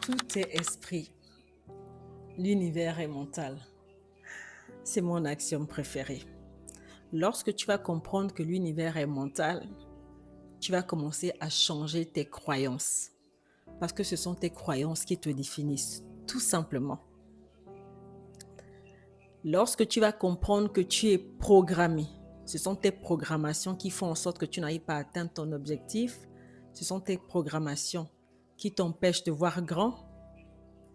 Tout est esprit, l'univers est mental. C'est mon axiome préféré. Lorsque tu vas comprendre que l'univers est mental, tu vas commencer à changer tes croyances. Parce que ce sont tes croyances qui te définissent, tout simplement. Lorsque tu vas comprendre que tu es programmé, ce sont tes programmations qui font en sorte que tu n'arrives pas à atteindre ton objectif. Ce sont tes programmations qui t'empêchent de voir grand.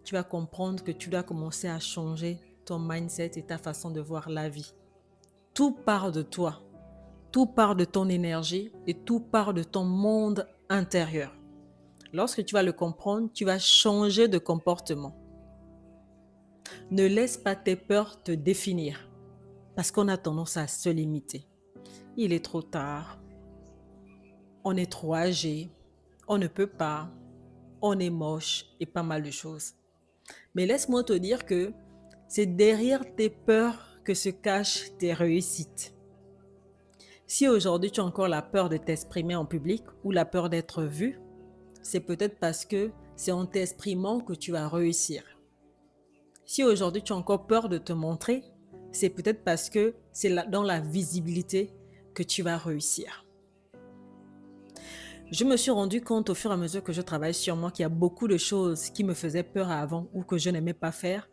Tu vas comprendre que tu dois commencer à changer ton mindset et ta façon de voir la vie. Tout part de toi, tout part de ton énergie et tout part de ton monde intérieur. Lorsque tu vas le comprendre, tu vas changer de comportement. Ne laisse pas tes peurs te définir parce qu'on a tendance à se limiter. Il est trop tard, on est trop âgé, on ne peut pas, on est moche et pas mal de choses. Mais laisse-moi te dire que c'est derrière tes peurs que se cachent tes réussites. Si aujourd'hui tu as encore la peur de t'exprimer en public ou la peur d'être vu, c'est peut-être parce que c'est en t'exprimant que tu vas réussir. Si aujourd'hui tu as encore peur de te montrer, c'est peut-être parce que c'est dans la visibilité que tu vas réussir. Je me suis rendu compte au fur et à mesure que je travaille sur moi qu'il y a beaucoup de choses qui me faisaient peur avant ou que je n'aimais pas faire.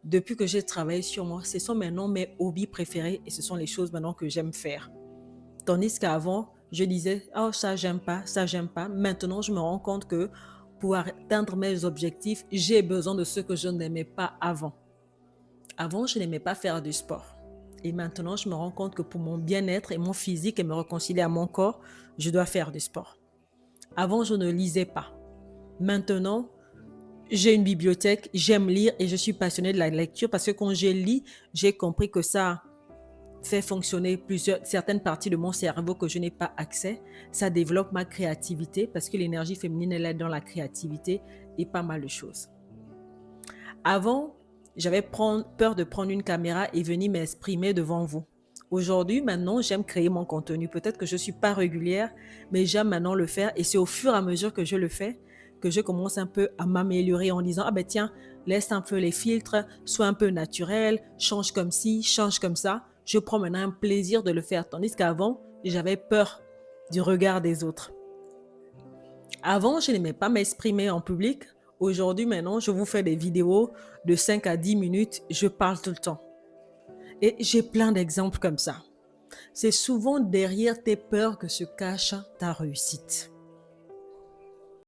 Depuis que j'ai travaillé sur moi, ce sont maintenant mes hobbies préférés et ce sont les choses maintenant que j'aime faire. Tandis qu'avant, je disais, oh ça j'aime pas, ça j'aime pas. Maintenant, je me rends compte que pour atteindre mes objectifs, j'ai besoin de ce que je n'aimais pas avant. Avant, je n'aimais pas faire du sport. Et maintenant, je me rends compte que pour mon bien-être et mon physique et me réconcilier à mon corps, je dois faire du sport. Avant, je ne lisais pas. Maintenant, j'ai une bibliothèque, j'aime lire et je suis passionnée de la lecture parce que quand j'ai lu, j'ai compris que ça fait fonctionner certaines parties de mon cerveau que je n'ai pas accès. Ça développe ma créativité parce que l'énergie féminine, elle est dans la créativité et pas mal de choses. Avant, j'avais peur de prendre une caméra et venir m'exprimer devant vous. Aujourd'hui, maintenant, j'aime créer mon contenu. Peut-être que je ne suis pas régulière, mais j'aime maintenant le faire. Et c'est au fur et à mesure que je le fais que je commence un peu à m'améliorer en disant, ah ben tiens, laisse un peu les filtres, sois un peu naturel, change comme ci, change comme ça. Je prends maintenant un plaisir de le faire. Tandis qu'avant, j'avais peur du regard des autres. Avant, je n'aimais pas m'exprimer en public. Aujourd'hui, maintenant, je vous fais des vidéos de 5 à 10 minutes. Je parle tout le temps. Et j'ai plein d'exemples comme ça. C'est souvent derrière tes peurs que se cache ta réussite.